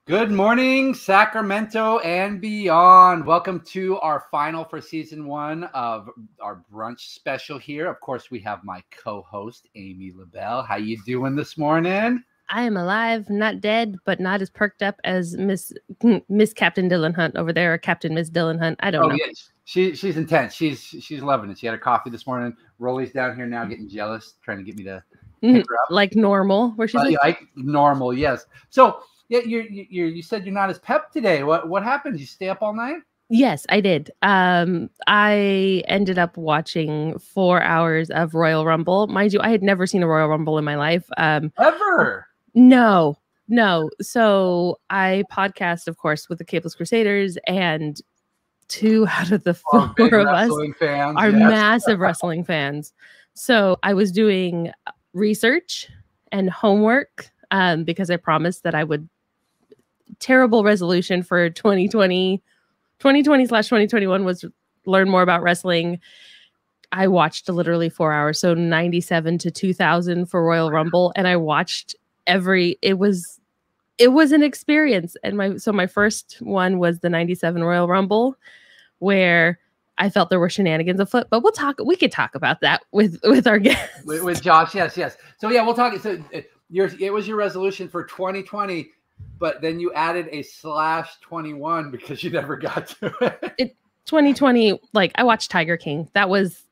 Good morning, Sacramento and beyond. Welcome to our final for season 1 of our brunch special here. Of course, we have my co-host, Amy Littell. How you doing this morning? I am alive, not dead, but not as perked up as Miss Captain Dylan Hunt over there, or Captain Miss Dylan Hunt. I don't know. Yeah. She's intense. She's loving it. She had her coffee this morning. Rolly's down here now getting jealous, trying to get me to pick her up. Like normal, where she's like normal, yes. So yeah, you said you're not as pep today. What happened? Did you stay up all night? Yes, I did. I ended up watching 4 hours of Royal Rumble. Mind you, I had never seen a Royal Rumble in my life. Ever? No. So I podcast, of course, with the Capeless Crusaders, and 2 out of the 4 of us are massive wrestling fans. So I was doing research and homework because I promised that I would. Terrible resolution for 2020/2021 was learn more about wrestling. I watched literally 4 hours, so 97 to 2000 for Royal Rumble, and I watched it was an experience. And my first one was the 97 Royal Rumble, where I felt there were shenanigans afoot, but we could talk about that with our guests. With Josh, yes. So yeah, we'll talk. So it was your resolution for 2020. But then you added a /21 because you never got to it. 2020, like I watched Tiger King. That was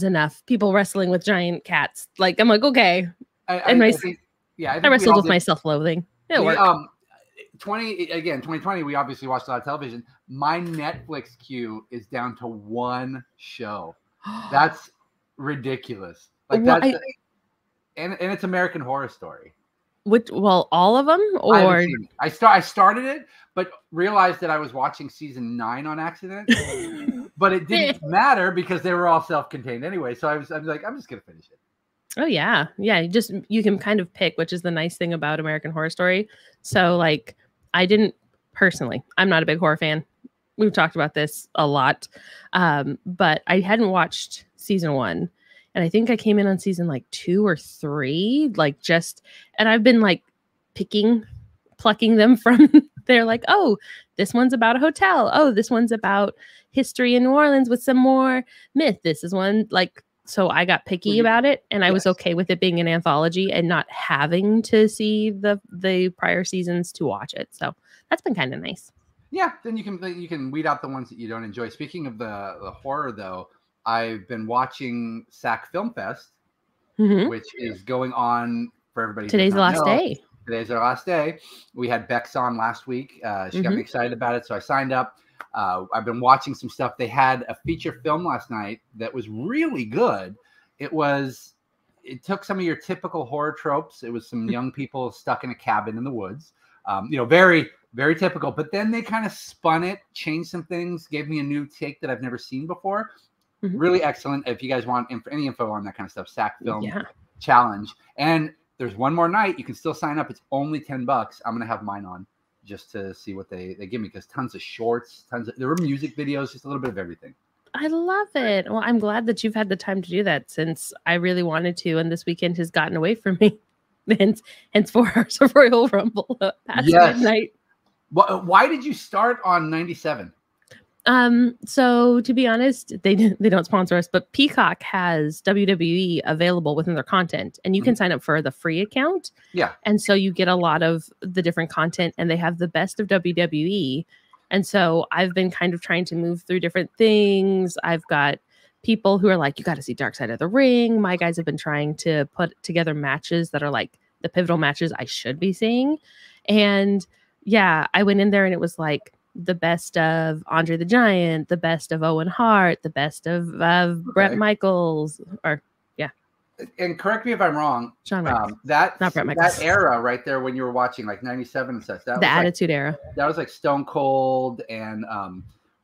enough. People wrestling with giant cats. Like I'm like, okay. I wrestled with my self-loathing. It worked. 2020, we obviously watched a lot of television. My Netflix queue is down to 1 show. That's ridiculous. Like and it's American Horror Story. All of them, or I started it, but realized that I was watching season 9 on accident. But it didn't matter because they were all self-contained anyway. So I was like, I'm just gonna finish it. Oh yeah. You can kind of pick, which is the nice thing about American Horror Story. So like, I didn't personally. I'm not a big horror fan. We've talked about this a lot, but I hadn't watched season 1. And I think I came in on season like 2 or 3, and I've been like plucking them from they're like, oh, this one's about a hotel. Oh, this one's about history in New Orleans with some more myth. This is one so I got picky about it, and I was okay with it being an anthology and not having to see the prior seasons to watch it. So that's been kind of nice. Yeah, then you can weed out the ones that you don't enjoy. Speaking of the horror though, I've been watching Sac Film Fest, which is going on for everybody. Today's the last day. Today's our last day. We had Bex on last week. She got me excited about it, so I signed up. I've been watching some stuff. They had a feature film last night that was really good. It took some of your typical horror tropes. It was some young people stuck in a cabin in the woods. Very, very typical. But then they kind of spun it, changed some things, gave me a new take that I've never seen before. Really excellent. If you guys want any info on that kind of stuff, Sac Film Challenge. And there's one more night. You can still sign up. It's only $10. I'm going to have mine on just to see what they give me, because tons of shorts, there were music videos, just a little bit of everything. I love it. Well, I'm glad that you've had the time to do that, since I really wanted to, and this weekend has gotten away from me. hence 4 hours of Royal Rumble past midnight. Why did you start on 97? So to be honest, they don't sponsor us, but Peacock has WWE available within their content, and you can sign up for the free account. Yeah. And so you get a lot of the different content, and they have the best of WWE. And so I've been kind of trying to move through different things. I've got people who are like, you got to see Dark Side of the Ring. My guys have been trying to put together matches that are like the pivotal matches I should be seeing. And yeah, I went in there and it was like, the best of Andre the Giant, the best of Owen Hart, the best of Bret Michaels, and correct me if I'm wrong. Not That Michaels. era right there when you were watching like 97 and such. That the was Attitude Era. That was like Stone Cold and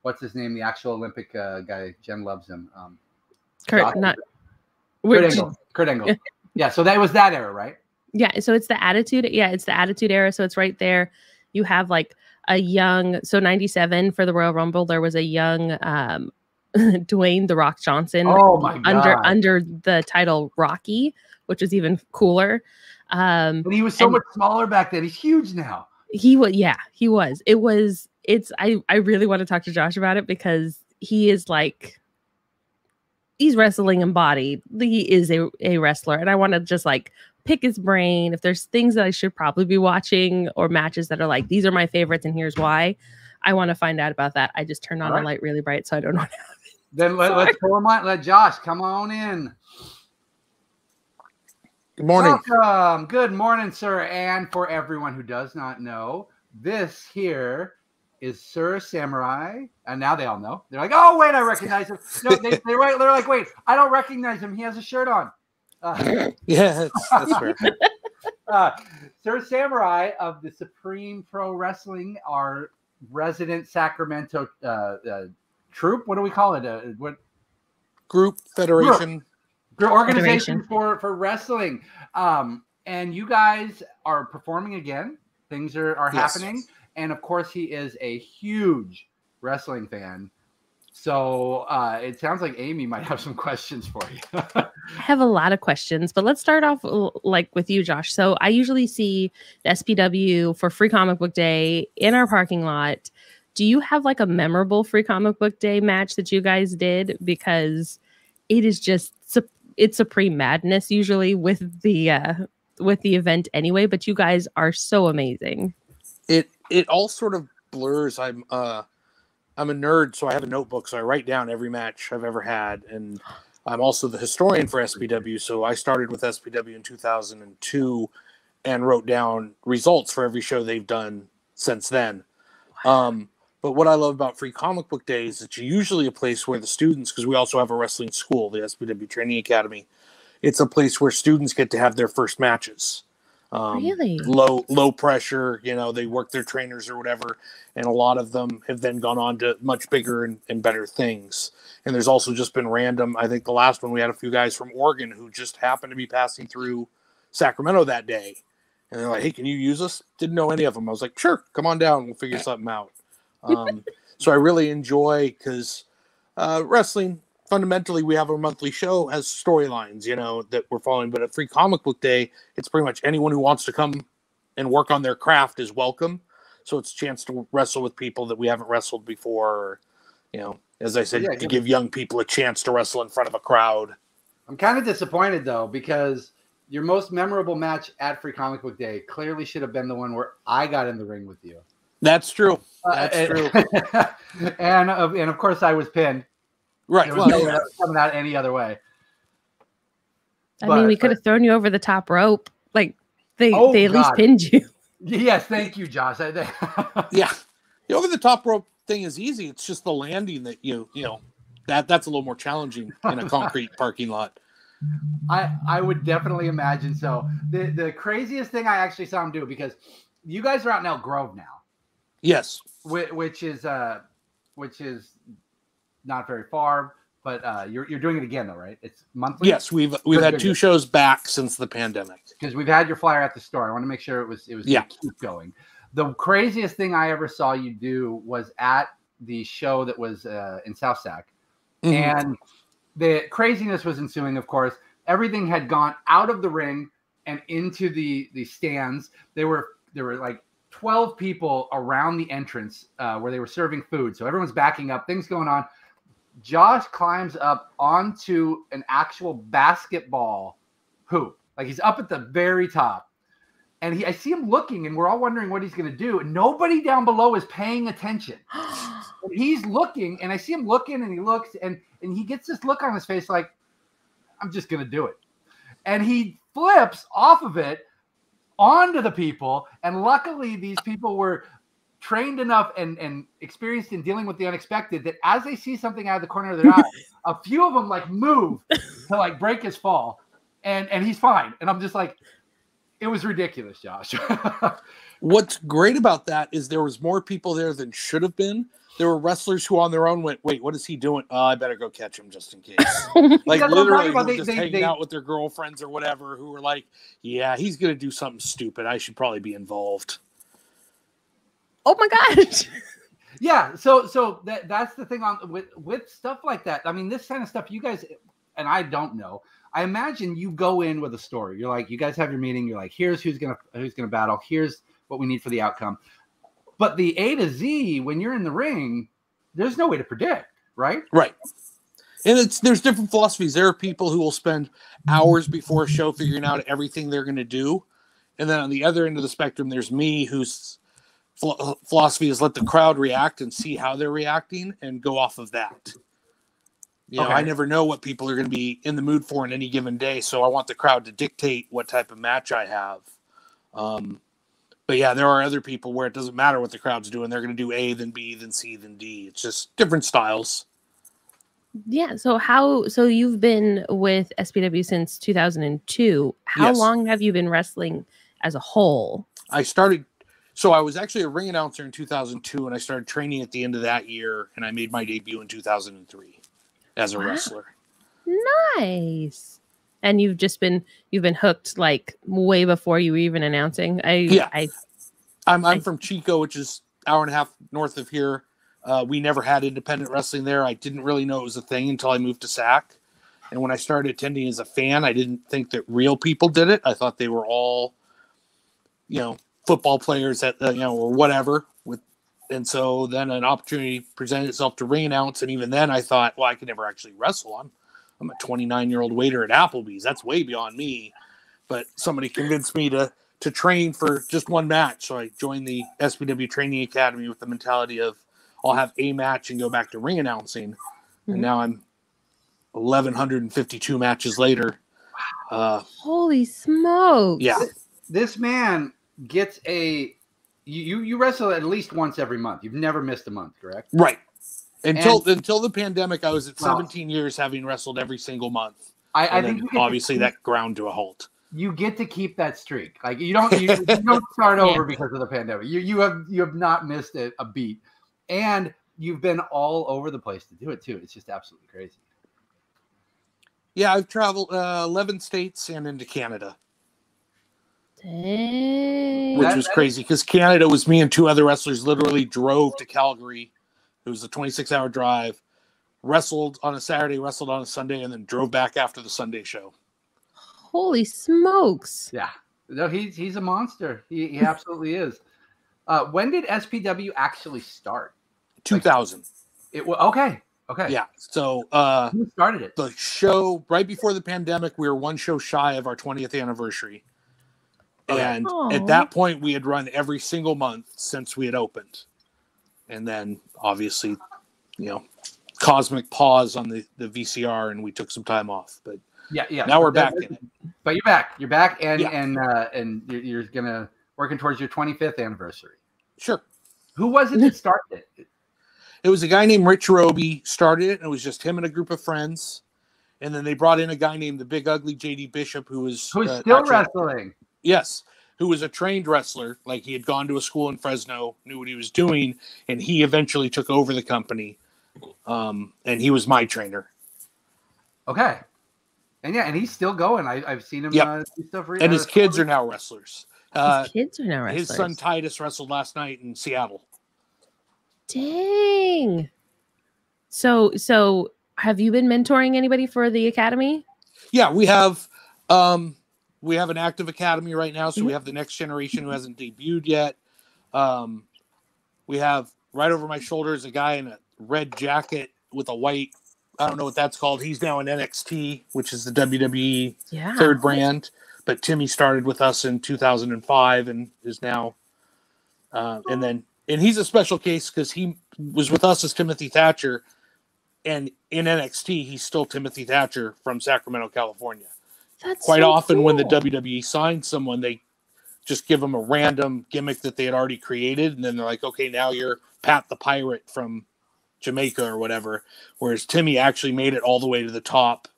what's his name? The actual Olympic guy. Jen loves him. Kurt Angle. Yeah. So that was that era, right? Yeah. So it's the Attitude. Yeah, it's the Attitude Era. So it's right there. You have like a young, 97 for the Royal Rumble, there was a young Dwayne "The Rock" Johnson. Oh my God. Under the title Rocky, which is even cooler. But he was so much smaller back then. He's huge now. He was, yeah, he was. I really want to talk to Josh about it because he is like, he's wrestling embodied. He is a wrestler. And I want to just like pick his brain. If there's things that I should probably be watching or matches that are like, these are my favorites and here's why, I want to find out about that. I just turned on the light really bright, so I don't know. Then let's pull him on. Let Josh come on in. Good morning. Welcome. Good morning, sir. And for everyone who does not know, this here is Sir Samurai. And now they all know. They're like, oh, wait, I recognize him. No, they're like, wait, I don't recognize him. He has a shirt on. Yeah, that's fair. Sir Samurai of the Supreme Pro Wrestling, our resident Sacramento troop. What do we call it? What group federation? Organization for wrestling. And you guys are performing again. Things are happening. And of course, he is a huge wrestling fan. So it sounds like Amy might have some questions for you. I have a lot of questions, but let's start off like with you, Josh. So I usually see the SPW for Free Comic Book Day in our parking lot. Do you have like a memorable Free Comic Book Day match that you guys did? Because it is just, it's supreme madness usually with the event anyway, but you guys are so amazing. It all sort of blurs. I'm a nerd, so I have a notebook, so I write down every match I've ever had, and I'm also the historian for SPW, so I started with SPW in 2002 and wrote down results for every show they've done since then. Wow. But what I love about Free Comic Book Day is it's usually a place where the students, because we also have a wrestling school, the SPW Training Academy, it's a place where students get to have their first matches. Really? Low pressure, they work their trainers or whatever, and a lot of them have then gone on to much bigger and better things. And there's also just been random, I think the last one we had a few guys from Oregon who just happened to be passing through Sacramento that day. And they're like, hey, can you use us? Didn't know any of them. I was like, sure, come on down. We'll figure something out. So I really enjoy because wrestling, fundamentally, we have a monthly show has storylines, that we're following. But at Free Comic Book Day, it's pretty much anyone who wants to come and work on their craft is welcome. So it's a chance to wrestle with people that we haven't wrestled before, or, as I said, to give young people a chance to wrestle in front of a crowd. I'm kind of disappointed, though, because your most memorable match at Free Comic Book Day clearly should have been the one where I got in the ring with you. That's true. That's true. And of course, I was pinned. Right. Well, no way that was coming out any other way. I mean, we could have thrown you over the top rope. Like they at least pinned you. Yes, thank you, Josh. Yeah, the over the top rope thing is easy. It's just the landing that that's a little more challenging in a concrete parking lot. I would definitely imagine so. The craziest thing I actually saw him do, because you guys are out in Elk Grove now. Yes, which is not very far, but you're doing it again though, right? It's monthly. Yes, we've had two shows back since the pandemic, because we've had your flyer at the store. I want to make sure it was keep going. The craziest thing I ever saw you do was at the show that was in South Sac, and the craziness was ensuing. Of course, everything had gone out of the ring and into the stands. There were like 12 people around the entrance where they were serving food. So everyone's backing up, things going on. Josh climbs up onto an actual basketball hoop. Like he's up at the very top. And I see him looking, and we're all wondering what he's going to do. And nobody down below is paying attention. And he's looking, and I see him looking, and he looks, and he gets this look on his face like, I'm just going to do it. And he flips off of it onto the people, and luckily these people were trained enough and experienced in dealing with the unexpected that as they see something out of the corner of their eye, a few of them like move to like break his fall, and he's fine. And I'm just like, it was ridiculous, Josh. What's great about that is there was more people there than should have been. There were wrestlers who on their own went, wait, what is he doing? I better go catch him just in case. Like literally who were just hanging out with their girlfriends or whatever, who were like, yeah, he's going to do something stupid. I should probably be involved. Oh my gosh. Yeah. So that's the thing with stuff like that. I mean, this kind of stuff you guys, and I don't know, I imagine you go in with a story. You're like, you guys have your meeting. You're like, here's who's gonna battle. Here's what we need for the outcome. But the A to Z, when you're in the ring, there's no way to predict, right? Right. And there's different philosophies. There are people who will spend hours before a show figuring out everything they're going to do. And then on the other end of the spectrum, there's me whose philosophy is let the crowd react and see how they're reacting and go off of that. You know, I never know what people are going to be in the mood for in any given day. So I want the crowd to dictate what type of match I have. But yeah, there are other people where it doesn't matter what the crowd's doing. They're going to do A, then B, then C, then D. It's just different styles. Yeah. So you've been with SPW since 2002. How long have you been wrestling as a whole? I was actually a ring announcer in 2002, and I started training at the end of that year, and I made my debut in 2003 as a wrestler. Nice. And you've been hooked like way before you were even announcing. I'm from Chico, which is an hour and a half north of here. We never had independent wrestling there. I didn't really know it was a thing until I moved to Sac. And when I started attending as a fan, I didn't think that real people did it. I thought they were all, football players or whatever. And so then an opportunity presented itself to ring announce. And even then I thought, well, I could never actually wrestle. I'm a 29-year-old waiter at Applebee's. That's way beyond me. But somebody convinced me to train for just one match. So I joined the SPW Training Academy with the mentality of, I'll have a match and go back to ring announcing. Mm-hmm. And now I'm 1,152 matches later. Holy smokes. Yeah. This man gets you wrestle at least once every month. You've never missed a month, correct? Right. Until the pandemic, I was at 17 years having wrestled every single month. I think obviously that ground to a halt. You get to keep that streak. Like you don't start over because of the pandemic. You have not missed a beat. And you've been all over the place to do it, too. It's just absolutely crazy. Yeah, I've traveled 11 states and into Canada. Dang. Which was crazy because Canada was me and two other wrestlers literally drove to Calgary. It was a 26-hour drive. Wrestled on a Saturday, wrestled on a Sunday, and then drove back after the Sunday show. Holy smokes. Yeah. No, he's a monster. He absolutely is. When did SPW actually start? 2000. Okay. Yeah. So who started it? The show right before the pandemic, we were one show shy of our 20th anniversary. Okay. And at that point we had run every single month since we had opened. And then obviously, cosmic pause on the VCR and we took some time off. But yeah. Now we're back in it. But you're back. You're back and you're gonna working towards your 25th anniversary. Sure. Who was it that started it? It was a guy named Rich Roby started it, and it was just him and a group of friends. And then they brought in a guy named the Big Ugly JD Bishop, who's still wrestling. Yes, who was a trained wrestler. Like he had gone to a school in Fresno, knew what he was doing, and he eventually took over the company. And he was my trainer. Okay. And he's still going. I've seen him do stuff. And his kids are now wrestlers. His kids are now wrestlers. His son Titus wrestled last night in Seattle. Dang. So have you been mentoring anybody for the academy? Yeah, we have an active academy right now. So we have the next generation who hasn't debuted yet. We have right over my shoulders a guy in a red jacket with a white, I don't know what that's called. He's now in NXT, which is the WWE third brand. But Timmy started with us in 2005 and is now, and he's a special case because he was with us as Timothy Thatcher, and in NXT he's still Timothy Thatcher from Sacramento, California. That's quite so often cool. When the WWE signs someone, they just give them a random gimmick that they had already created, and then they're like, okay, now you're Pat the Pirate from Jamaica or whatever. Whereas Timmy actually made it all the way to the top,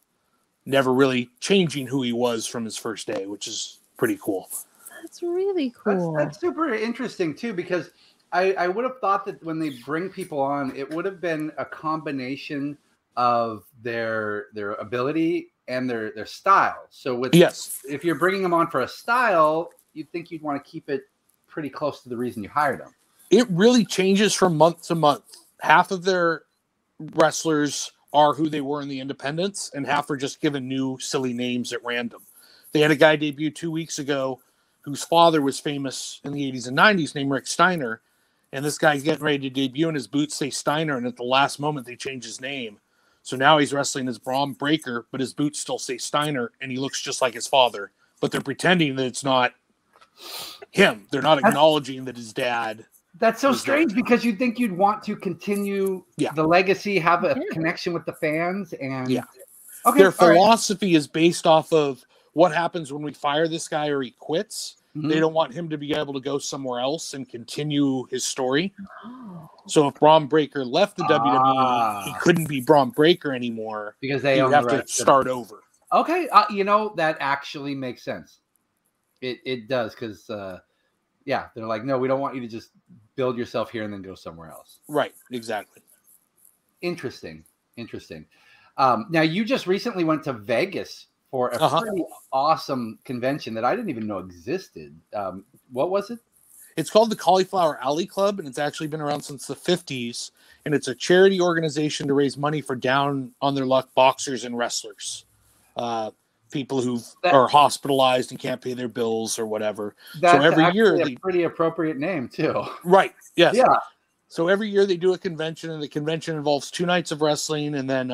never really changing who he was from his first day, which is pretty cool. That's really cool. That's super interesting too, because I would have thought that when they bring people on, it would have been a combination of their ability and their style. So if you're bringing them on for a style, you'd think you'd want to keep it pretty close to the reason you hired them. It really changes from month to month. Half of their wrestlers are who they were in the independents, and half are just given new silly names at random. They had a guy debut 2 weeks ago whose father was famous in the 80s and 90s, named Rick Steiner. And this guy's getting ready to debut, and his boots say Steiner, and at the last moment they change his name. So now he's wrestling as Bron Breakker, but his boots still say Steiner, and he looks just like his father. But they're pretending that it's not him. They're not acknowledging that his dad. That's so strange because you'd think you'd want to continue the legacy, have a connection with the fans, and their philosophy is based off of what happens when we fire this guy or he quits. They don't want him to be able to go somewhere else and continue his story. So if Bron Breakker left the WWE, he couldn't be Bron Breakker anymore because they would have to start over. Okay, that actually makes sense. It does because they're like, no, we don't want you to just build yourself here and then go somewhere else. Right, exactly. Interesting. Now you just recently went to Vegas for a pretty awesome convention that I didn't even know existed. What was it? It's called the Cauliflower Alley Club, and it's actually been around since the 50s. And it's a charity organization to raise money for down on their luck boxers and wrestlers. People who are hospitalized and can't pay their bills or whatever. That's so every year, a pretty appropriate name too. Right. Yes. Yeah. So every year they do a convention, and the convention involves 2 nights of wrestling, and then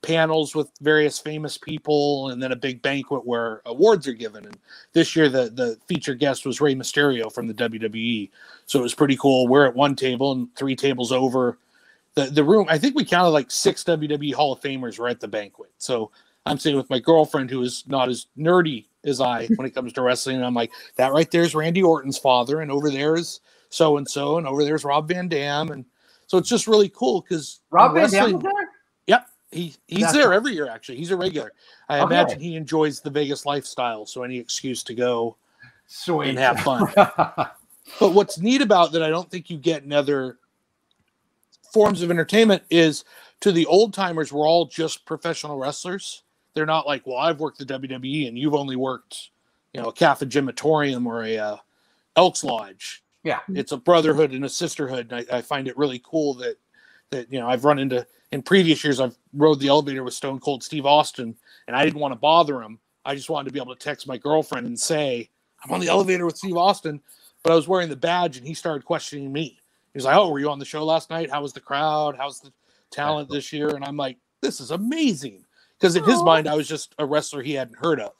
panels with various famous people, and then a big banquet where awards are given. And this year the featured guest was Rey Mysterio from the WWE. So it was pretty cool. We're at one table, and 3 tables over the room. I think we counted like 6 WWE Hall of Famers were at the banquet. So I'm sitting with my girlfriend, who is not as nerdy as I when it comes to wrestling. And I'm like, that right there is Randy Orton's father, and over there is so-and-so, and over there's Rob Van Dam. And so it's just really cool because Rob Van Dam was there? Yep. He's there every year, actually. He's a regular. I imagine he enjoys the Vegas lifestyle, so any excuse to go and have fun. But what's neat about that I don't think you get in other forms of entertainment is, to the old-timers, we're all just professional wrestlers. They're not like, well, I've worked the WWE, and you've only worked, a Catholic Gymatorium or a Elks Lodge. Yeah. It's a brotherhood and a sisterhood, and I find it really cool that I've run into, in previous years, I've rode the elevator with Stone Cold Steve Austin, and I didn't want to bother him. I just wanted to be able to text my girlfriend and say, I'm on the elevator with Steve Austin, but I was wearing the badge, and he started questioning me. He was like, oh, were you on the show last night? How was the crowd? How's the talent this year? And I'm like, this is amazing. Because in his mind, I was just a wrestler he hadn't heard of.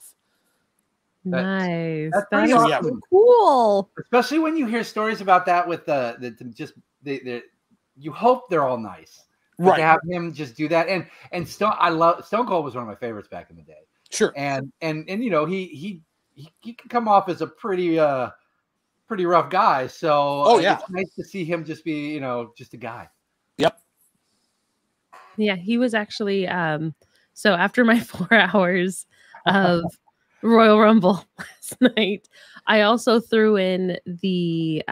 Nice. That's pretty awesome. Cool. Especially when you hear stories about that with you hope they're all nice. Right. To have him just do that. And Stone Cold was one of my favorites back in the day. Sure. And he can come off as a pretty rough guy. So it's nice to see him just be, just a guy. Yep. Yeah, he was actually so after my 4 hours of Royal Rumble last night, I also threw in the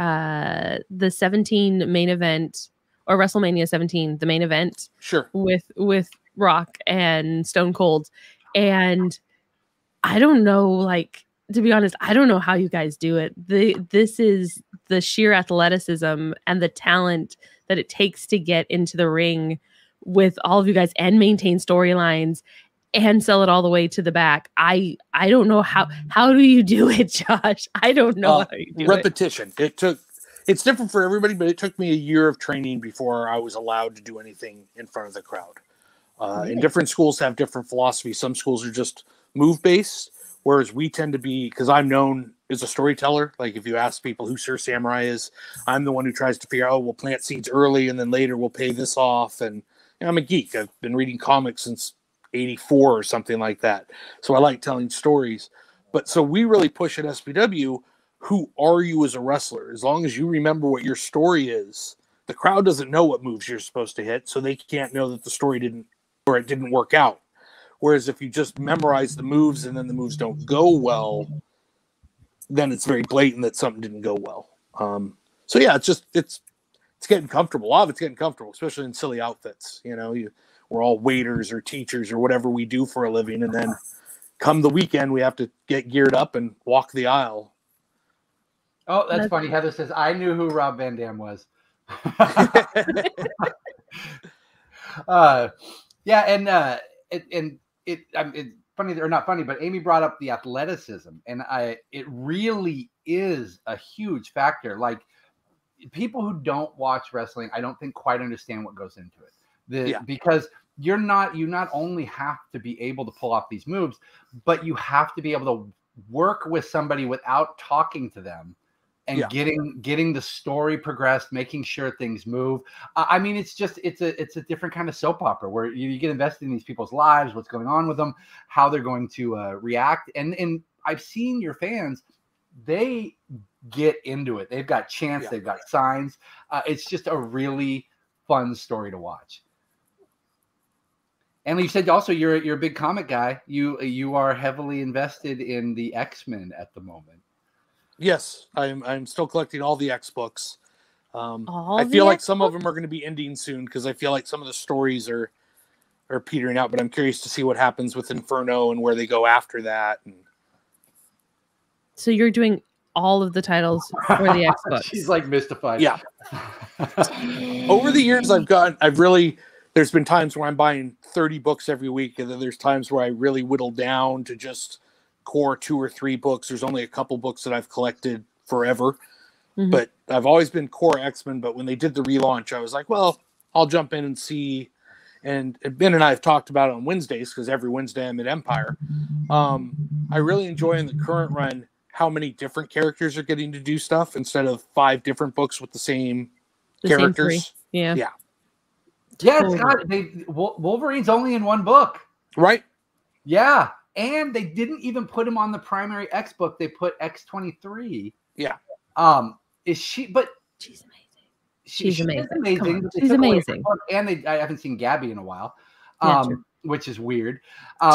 17 main event, or WrestleMania 17, the main event. Sure. With Rock and Stone Cold. And I don't know, to be honest, I don't know how you guys do it. This is the sheer athleticism and the talent that it takes to get into the ring with all of you guys and maintain storylines and sell it all the way to the back. I don't know how do you do it, Josh? I don't know how you do repetition. It's different for everybody, but it took me a year of training before I was allowed to do anything in front of the crowd. And different schools have different philosophies. Some schools are just move-based, whereas we tend to be, because I'm known as a storyteller. Like if you ask people who Sir Samurai is, I'm the one who tries to figure out, we'll plant seeds early and then later we'll pay this off. And I'm a geek. I've been reading comics since 84 or something like that. So I like telling stories. But so we really push at SPW, who are you as a wrestler? As long as you remember what your story is, the crowd doesn't know what moves you're supposed to hit, so they can't know that the story didn't work out. Whereas if you just memorize the moves and then the moves don't go well, then it's very blatant that something didn't go well. So yeah, it's getting comfortable. A lot of it's getting comfortable, especially in silly outfits. We're all waiters or teachers or whatever we do for a living, and then come the weekend, we have to get geared up and walk the aisle. Oh, that's funny. Heather says, I knew who Rob Van Dam was. funny or not funny, but Amy brought up the athleticism, and it really is a huge factor. Like, people who don't watch wrestling, I don't think quite understand what goes into it. Because you not only have to be able to pull off these moves, but you have to be able to work with somebody without talking to them and getting the story progressed, making sure things move. I mean, it's a different kind of soap opera where you get invested in these people's lives, what's going on with them, how they're going to react. And I've seen your fans, they get into it. They've got chants, they've got signs. It's just a really fun story to watch. And you said also you're a big comic guy. You are heavily invested in the X-Men at the moment. Yes, I'm still collecting all the X books. I feel like some of them are going to be ending soon because I feel like some of the stories are petering out. But I'm curious to see what happens with Inferno and where they go after that. So you're doing all of the titles for the X books. She's like mystified. Yeah. Over the years, there's been times where I'm buying 30 books every week, and then there's times where I really whittle down to just core 2 or 3 books. There's only a couple books that I've collected forever, but I've always been core X-Men. But when they did the relaunch, I was like, well, I'll jump in and see. And Ben and I have talked about it on Wednesdays because every Wednesday I'm at Empire. I really enjoy in the current run how many different characters are getting to do stuff instead of 5 different books with the same characters. Yeah. Yeah, Scott. Wolverine's only in 1 book, right? Yeah, and they didn't even put him on the primary X book. They put X-23. Yeah. Is she? But she's amazing. She's amazing. She's amazing. And I haven't seen Gabby in a while, which is weird.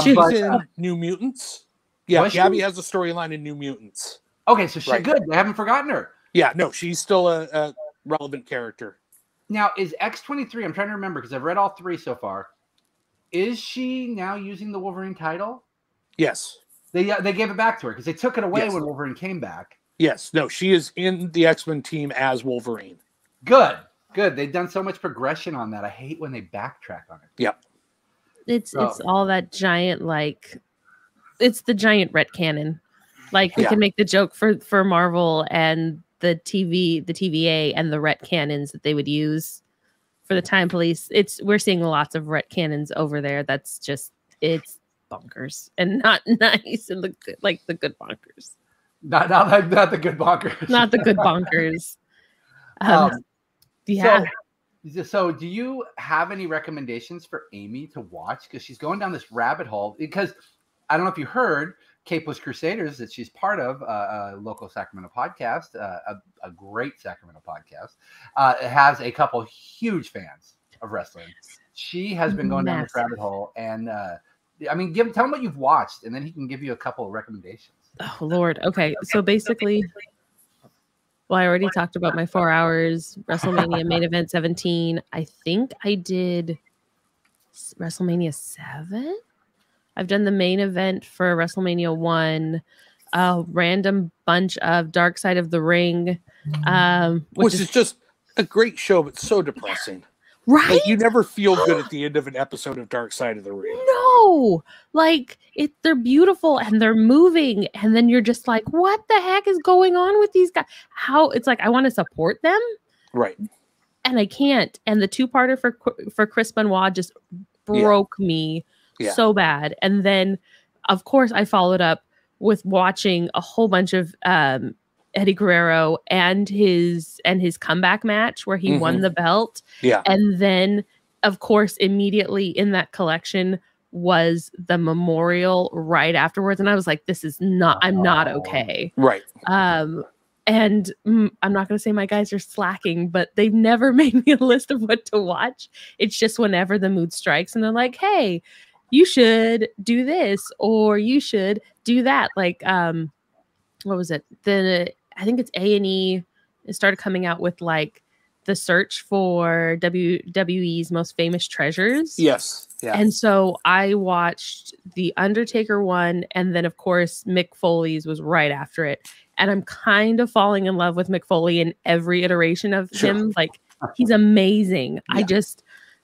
She's in New Mutants. Yeah, Gabby has a storyline in New Mutants. Okay, so she's good. They haven't forgotten her. Yeah, no, she's still a relevant character. Now, is X-23, I'm trying to remember because I've read all 3 so far. Is she now using the Wolverine title? Yes. They gave it back to her because they took it away when Wolverine came back. Yes. No, she is in the X-Men team as Wolverine. Good. They've done so much progression on that. I hate when they backtrack on it. Yep. It's all that giant, it's the giant retcannon. Like, we can make the joke for Marvel and the TVA and the retcannons that they would use for the Time Police. We're seeing lots of retcannons over there. That's just, it's bonkers and not nice and the good bonkers. Not the good bonkers. Not the good bonkers. So do you have any recommendations for Amy to watch? Because she's going down this rabbit hole. Because I don't know if you heard, Capeless Crusaders, that she's part of, a local Sacramento podcast, a great Sacramento podcast, has a couple huge fans of wrestling. She has been going down this rabbit hole, and tell him what you've watched, and then he can give you a couple of recommendations. Oh Lord. Okay, so basically, I already talked about my 4 hours WrestleMania main event 17. I think I did WrestleMania 7. I've done the main event for WrestleMania 1, a random bunch of Dark Side of the Ring, which is just a great show, but so depressing. Right? Like, you never feel good at the end of an episode of Dark Side of the Ring. No, they're beautiful and they're moving, and then you're just like, what the heck is going on with these guys? It's like I want to support them, right? And I can't. And the 2-parter for Chris Benoit just broke me. So bad. And then, of course, I followed up with watching a whole bunch of Eddie Guerrero and his comeback match where he won the belt. Yeah. And then, of course, immediately in that collection was the memorial right afterwards. And I was like, I'm not okay. Right. And I'm not going to say my guys are slacking, but they've never made me a list of what to watch. It's just whenever the mood strikes and they're like, hey, you should do this or you should do that. Like, what was it? I think it's A&E. It started coming out with the search for WWE's most famous treasures. Yes. Yeah. And so I watched the Undertaker one. And then of course, Mick Foley's was right after it. And I'm kind of falling in love with Mick Foley in every iteration of him. Like, he's amazing. Yeah.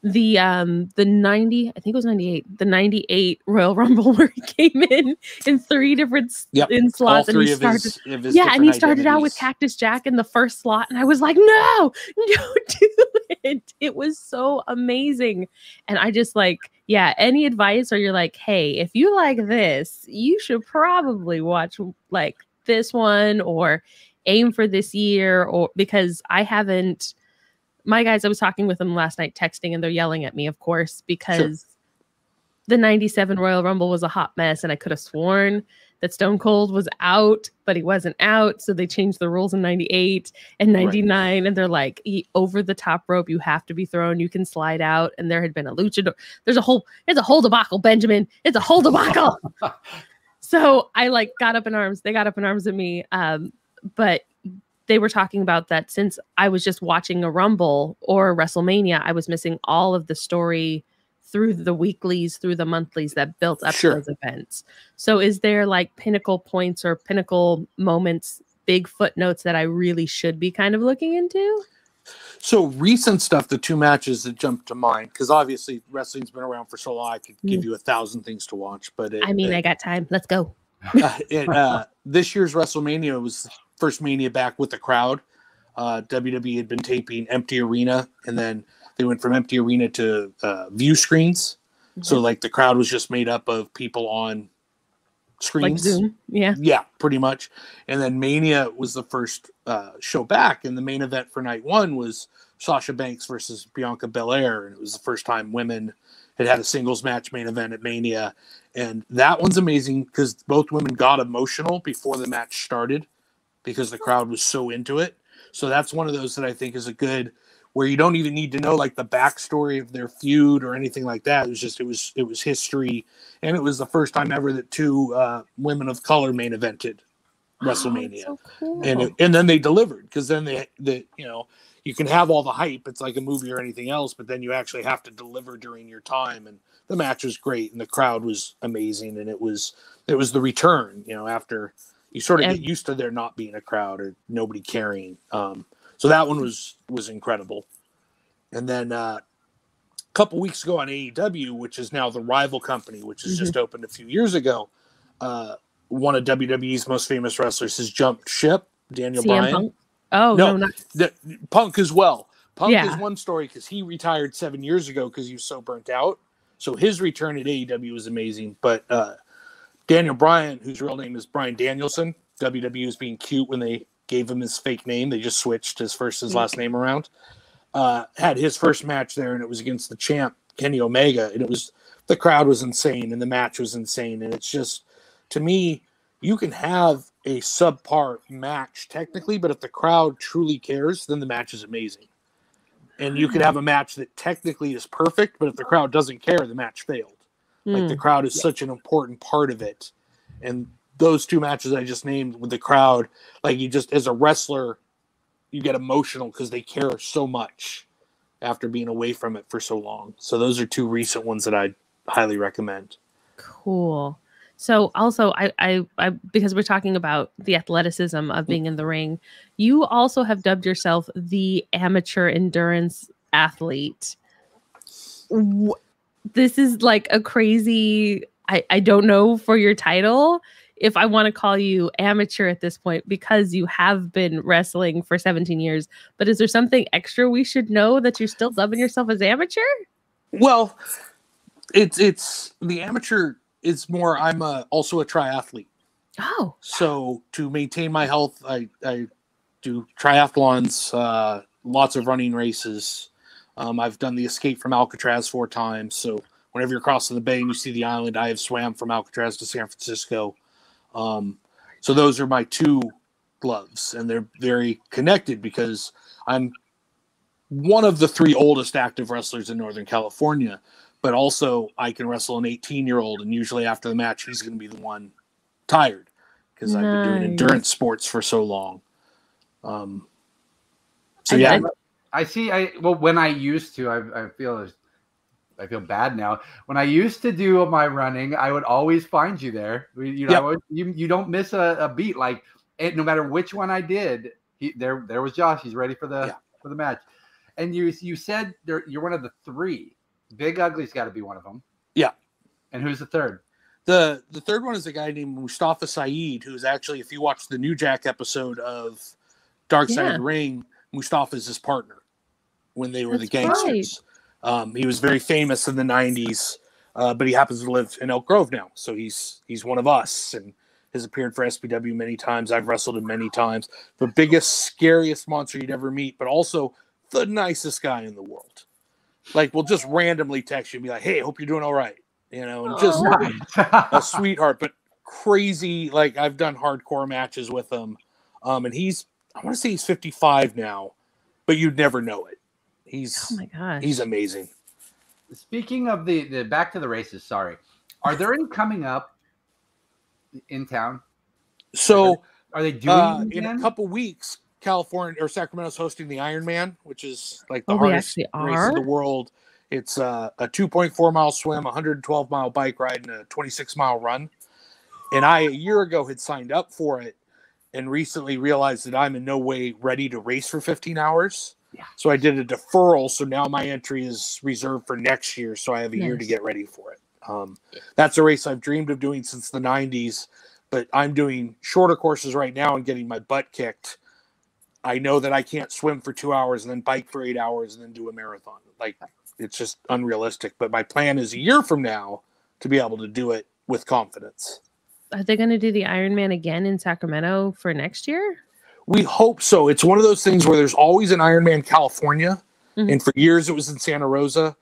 the 90, I think it was 98, the 98 Royal Rumble where he came in 3 different in slots, and he started and he started out with Cactus Jack in the first slot, and I was like, no, don't do it. It was so amazing. And I just like, yeah, any advice, or you're like, hey, if you like this, you should probably watch like this one or aim for this year, or because I haven't. My guys, I was talking with them last night, texting, and they're yelling at me, of course, because the 97 Royal Rumble was a hot mess, and I could have sworn that Stone Cold was out, but he wasn't out, so they changed the rules in 98 and 99, and they're like, over the top rope, you have to be thrown, you can slide out, and there had been a luchador. It's a whole debacle, Benjamin. It's a whole debacle. So I like got up in arms. They got up in arms at me, but they were talking about that since I was just watching a Rumble or a WrestleMania, I was missing all of the story through the weeklies, through the monthlies that built up those events. So is there like pinnacle points or pinnacle moments, big footnotes that I really should be kind of looking into? So recent stuff, the 2 matches that jumped to mind, because obviously wrestling's been around for so long, I could give you 1,000 things to watch. But I got time. Let's go. This year's WrestleMania was first Mania back with the crowd. WWE had been taping empty arena, and then they went from empty arena to view screens. So like the crowd was just made up of people on screens. Like Zoom. Yeah, pretty much. And then Mania was the first show back, and the main event for night 1 was Sasha Banks versus Bianca Belair, and it was the first time women had a singles match main event at Mania. And that one's amazing because both women got emotional before the match started, because the crowd was so into it. So that's one of those that I think is a good, where you don't even need to know like the backstory of their feud or anything like that. It was just, it was history. And it was the first time ever that 2 women of color main evented WrestleMania. So cool. And then they delivered, because then they, you know, you can have all the hype. It's like a movie or anything else, but then you actually have to deliver during your time. And the match was great, and the crowd was amazing. And it was the return, you know, after you sort of get used to there not being a crowd or nobody caring. So that one was incredible. And then a couple weeks ago on AEW, which is now the rival company, which has just opened a few years ago, one of WWE's most famous wrestlers has jumped ship, Daniel Bryan. Punk? Oh, no, not Punk as well. Punk is one story because he retired 7 years ago because he was so burnt out. So his return at AEW was amazing. But Daniel Bryan, whose real name is Bryan Danielson, WWE was being cute when they gave him his fake name. They just switched his last name around. Had his first match there, and it was against the champ, Kenny Omega. And the crowd was insane, and the match was insane. And it's just, to me, you can have a subpar match technically, but if the crowd truly cares, then the match is amazing. And you could have a match that technically is perfect, but if the crowd doesn't care, the match failed. Like the crowd is such an important part of it. And those 2 matches I just named with the crowd, like you just, as a wrestler, you get emotional because they care so much after being away from it for so long. So those are 2 recent ones that I highly recommend. Cool. So also I because we're talking about the athleticism of being in the ring, you also have dubbed yourself the amateur endurance athlete. This is like a crazy, I don't know for your title if I want to call you amateur at this point, because you have been wrestling for 17 years, but is there something extra we should know that you're still dubbing yourself as amateur? Well, it's the amateur is more, I'm also a triathlete. Oh. So to maintain my health, I do triathlons, lots of running races. I've done the escape from Alcatraz 4 times. So whenever you're crossing the bay and you see the island, I have swam from Alcatraz to San Francisco. So those are my 2 gloves, and they're very connected because I'm one of the 3 oldest active wrestlers in Northern California, but also I can wrestle an 18-year-old, and usually after the match, he's going to be the one tired because I've been doing endurance sports for so long. So yeah. I see. When I used to, I feel bad now. When I used to do my running, I would always find you there. You know, you don't miss a beat. Like no matter which one I did, there was Josh. He's ready for the match. And you said you're one of the 3. Big Ugly's got to be one of them. Yeah. And who's the third? The third one is a guy named Mustafa Saeed, who's actually, if you watch the New Jack episode of Dark Side of the Ring, Mustafa's his partner when they were the gangsters. Right. He was very famous in the 90s, but he happens to live in Elk Grove now. So he's one of us and has appeared for SPW many times. I've wrestled him many times. The biggest, scariest monster you'd ever meet, but also the nicest guy in the world. Like, we'll just randomly text you and be like, hey, hope you're doing all right. You know, and just a sweetheart, but crazy. Like, I've done hardcore matches with him. And I want to say he's 55 now, but you'd never know it. Oh my gosh. He's amazing. Speaking of the back to the races, sorry. Are there any coming up in town? So are they doing in a couple weeks, California or Sacramento's hosting the Ironman, which is like the hardest race in the world. It's a 2.4 mile swim, 112 mile bike ride, and a 26 mile run. And I, a year ago, had signed up for it and recently realized that I'm in no way ready to race for 15 hours. Yeah. So I did a deferral. So now my entry is reserved for next year. So I have a year to get ready for it. That's a race I've dreamed of doing since the 90s, but I'm doing shorter courses right now and getting my butt kicked. I know that I can't swim for 2 hours and then bike for 8 hours and then do a marathon. Like, it's just unrealistic. But my plan is a year from now to be able to do it with confidence. Are they going to do the Ironman again in Sacramento for next year? We hope so. It's one of those things where there's always an Ironman California. Mm-hmm. And for years it was in Santa Rosa.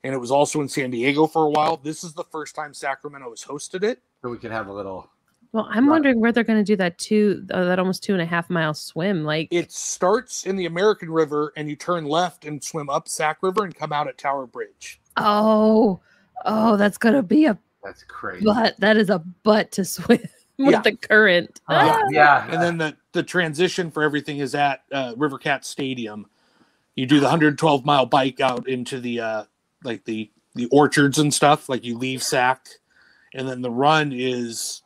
And it was also in San Diego for a while. This is the first time Sacramento has hosted it. So we could have a little... Well, I'm wondering where they're going to do that that almost 2.5 mile swim. Like, it starts in the American River and you turn left and swim up Sac River and come out at Tower Bridge. Oh, that's going to be that's crazy. That is a butt to swim with the current. Yeah. And then the transition for everything is at River Cat Stadium. You do the 112 mile bike out into the like the orchards and stuff. Like, you leave Sac, and then the run is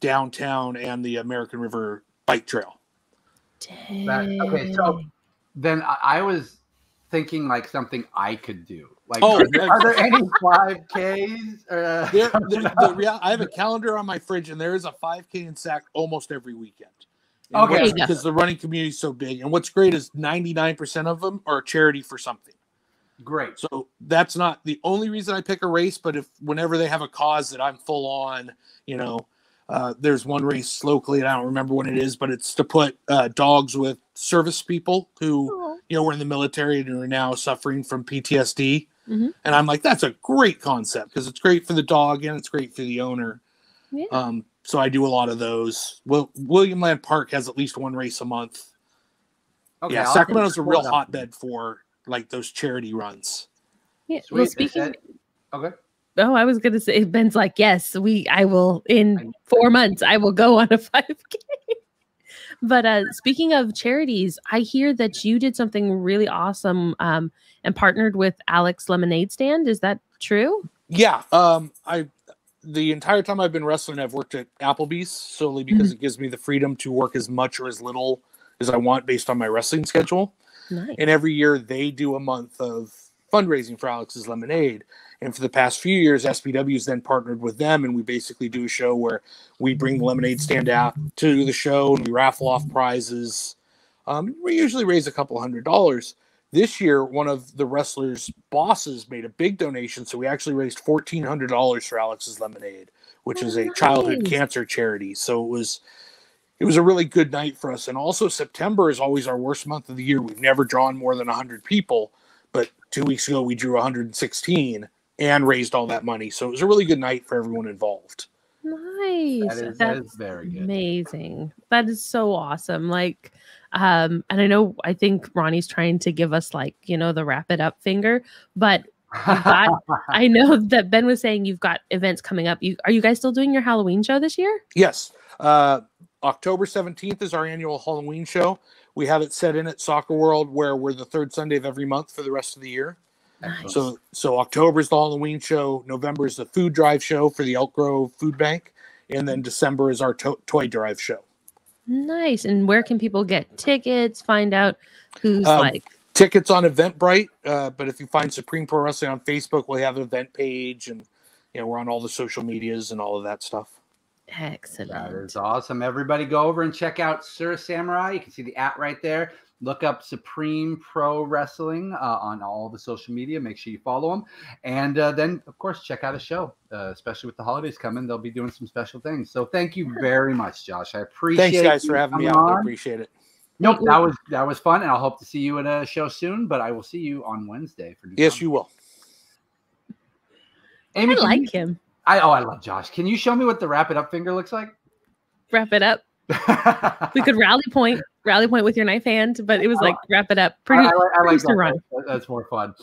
downtown and the American River bike trail. Okay, so then I was thinking like something I could do. Like, are there any 5Ks? I have a calendar on my fridge, and there is a 5K in Sac almost every weekend. Okay, because the running community is so big, and what's great is 99% of them are charity for something. Great. So that's not the only reason I pick a race, but whenever they have a cause that I'm full on, you know. There's one race locally, and I don't remember what it is, but it's to put dogs with service people who, were in the military and are now suffering from PTSD. Mm-hmm. And I'm like, that's a great concept because it's great for the dog and it's great for the owner. Yeah. So I do a lot of those. William Land Park has at least one race a month. Okay, yeah, Sacramento's a real hotbed for like those charity runs. Yeah. Sweet. Well, speaking. Okay. Oh, I was going to say, Ben's like, yes, I will, in 4 months, I will go on a 5K. But speaking of charities, I hear that you did something really awesome and partnered with Alex Lemonade Stand. Is that true? Yeah. The entire time I've been wrestling, I've worked at Applebee's solely because it gives me the freedom to work as much or as little as I want based on my wrestling schedule. Nice. And every year they do a month of fundraising for Alex's Lemonade. And for the past few years, SPW has then partnered with them, and we basically do a show where we bring the lemonade stand out to the show, and we raffle off prizes. We usually raise a couple $100. This year, one of the wrestlers' bosses made a big donation, so we actually raised $1,400 for Alex's Lemonade, which is a childhood cancer charity. So it was a really good night for us. And also, September is always our worst month of the year. We've never drawn more than 100 people, but 2 weeks ago we drew 116. And raised all that money. So it was a really good night for everyone involved. Nice. That is very good. Amazing. That is so awesome. Like, and I think Ronnie's trying to give us like, the wrap it up finger, but I know that Ben was saying you've got events coming up. Are you guys still doing your Halloween show this year? Yes. October 17th is our annual Halloween show. We have it set in at Soccer World where we're the third Sunday of every month for the rest of the year. Nice. So October is the Halloween show. November is the food drive show for the Elk Grove Food Bank. And then December is our toy drive show. Nice. And where can people get tickets, find out who's Tickets on Eventbrite, but if you find Supreme Pro Wrestling on Facebook, we have an event page, and we're on all the social medias and all of that stuff. Excellent. That is awesome. Everybody go over and check out Sir Samurai. You can see the @ right there. Look up Supreme Pro Wrestling on all the social media. Make sure you follow them. And then, of course, check out a show, especially with the holidays coming. They'll be doing some special things. So thank you very much, Josh. I appreciate it. Thanks, guys, for having me on. I appreciate it. Nope, that was fun, and I'll hope to see you at a show soon, but I will see you on Wednesday. Yes, you will. Amy, I like him. I love Josh. Can you show me what the wrap it up finger looks like? Wrap it up. We could rally point with your knife hand, but it was like wrap it up. I like that. Ronnie. That's more fun.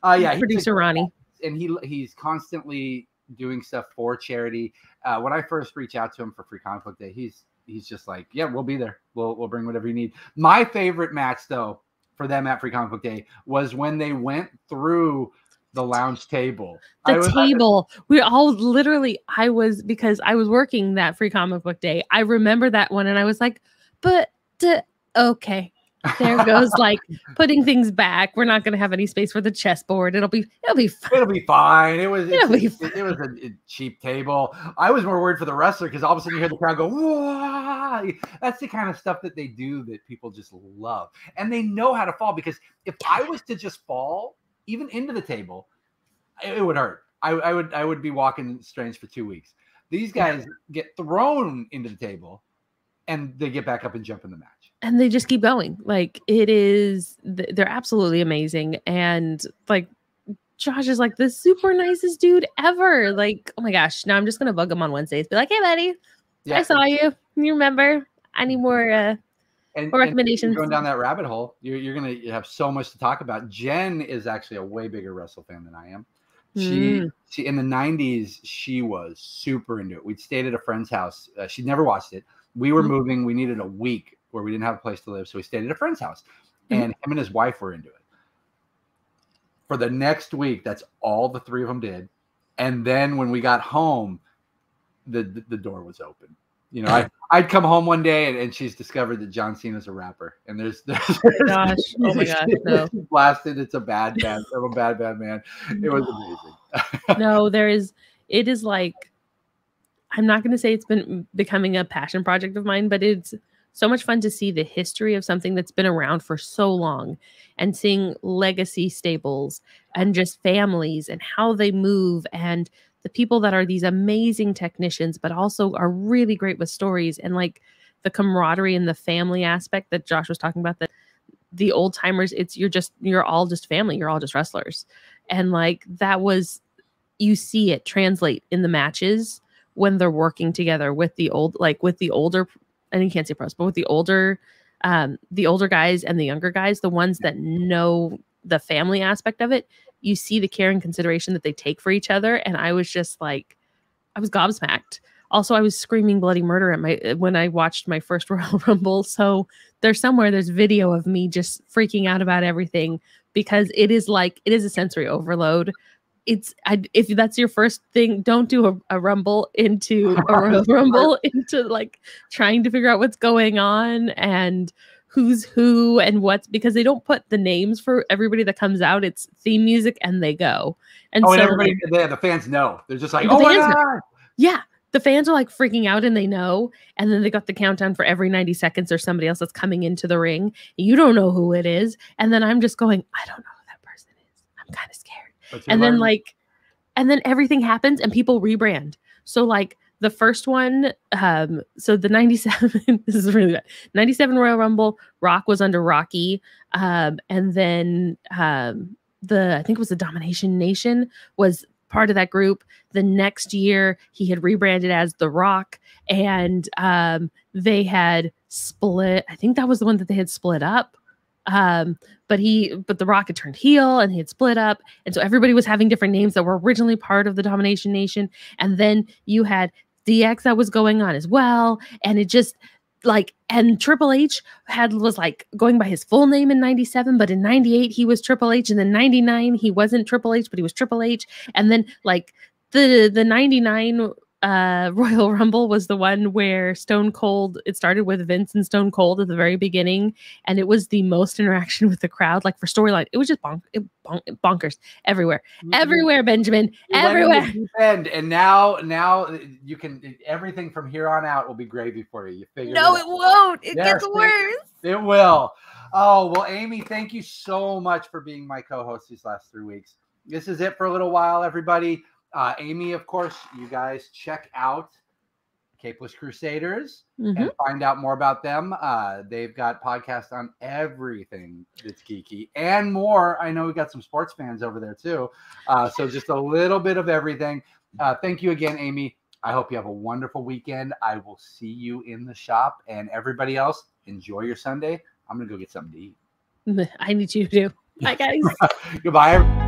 Yeah, producer Ronnie, and he's constantly doing stuff for charity. When I first reach out to him for Free Comic Book Day, he's just like, yeah, we'll be there. We'll bring whatever you need. My favorite match though for them at Free Comic Book Day was when they went through the lounge table. We all literally, because I was working that Free Comic Book Day. I remember that one and I was like, but okay. There goes like putting things back. We're not going to have any space for the chessboard. It'll be fine. It'll be fine. It was a cheap table. I was more worried for the wrestler because all of a sudden you hear the crowd go, "Whoa!" That's the kind of stuff that they do that people just love, and they know how to fall. Because if I was to just fall even into the table, it would hurt. I would be walking strange for 2 weeks. These guys get thrown into the table, and they get back up and jump in the match. And they just keep going. Like they're absolutely amazing. And like Josh is like the super nicest dude ever. Like, oh my gosh. Now I'm just going to bug him on Wednesdays. Be like, hey buddy, I saw you. You remember? I need more recommendations. And going down that rabbit hole, you're going to have so much to talk about. Jen is actually a way bigger Wrestle fan than I am. She in the 90s, she was super into it. We'd stayed at a friend's house. She'd never watched it. We were moving. We needed a week where we didn't have a place to live. So we stayed at a friend's house, and him and his wife were into it. For the next week, that's all the three of them did. And then when we got home, the door was open. I'd come home one day and she's discovered that John Cena's a rapper. And there's oh my gosh, no. Blasted. It's a bad man. I'm a bad man. It was amazing. No, it is like, I'm not going to say it's been becoming a passion project of mine, but it's so much fun to see the history of something that's been around for so long and seeing legacy stables and just families and how they move and the people that are these amazing technicians, but also are really great with stories and like the camaraderie and the family aspect that Josh was talking about, that the old timers, you're all just family. You're all just wrestlers. And like, you see it translate in the matches when they're working together with the older, and you can't say pros, but with the older guys and the younger guys, the ones that know the family aspect of it, you see the care and consideration that they take for each other. And I was just like, I was gobsmacked. Also, I was screaming bloody murder when I watched my first Royal Rumble. So there's video of me just freaking out about everything because it is a sensory overload. If that's your first thing, don't do a rumble into a Royal Rumble into like trying to figure out what's going on and who's who and what's, because they don't put the names for everybody that comes out. It's theme music and they go. And so everybody, the fans know. They're just like, oh my God. Yeah. The fans are like freaking out and they know. And then they got the countdown for every 90 seconds or somebody else that's coming into the ring. You don't know who it is. And then I'm just going, I don't know who that person is. I'm kind of scared. And then everything happens and people rebrand. So like the first one, so the 97, this is really bad. 97 Royal Rumble, Rock was under Rocky. And then I think it was the Domination Nation was part of that group. The next year he had rebranded as The Rock, and they had split. I think that was the one that they had split up. But The Rock had turned heel and he had split up. And so everybody was having different names that were originally part of the Domination Nation. And then you had DX that was going on as well. And it just like, and Triple H was like going by his full name in 97, but in 98 he was Triple H. And then 99 he wasn't Triple H, but he was Triple H. And then like the 99 Royal Rumble was the one where Stone Cold, it started with Vince and Stone Cold at the very beginning, and it was the most interaction with the crowd, like for storyline. It was just bonkers everywhere. Everywhere, Benjamin. Everywhere. End, and now you can, everything from here on out will be gravy for you. You figure No, it won't. It gets worse. It will. Oh, well, Amy, thank you so much for being my co-host these last 3 weeks. This is it for a little while, everybody. Amy, of course, you guys check out Capeless Crusaders and find out more about them. They've got podcasts on everything that's geeky and more. I know we got some sports fans over there too. So just a little bit of everything. Thank you again, Amy. I hope you have a wonderful weekend. I will see you in the shop, and everybody else, enjoy your Sunday. I'm going to go get something to eat. I need you to. Bye, guys. Goodbye, everybody.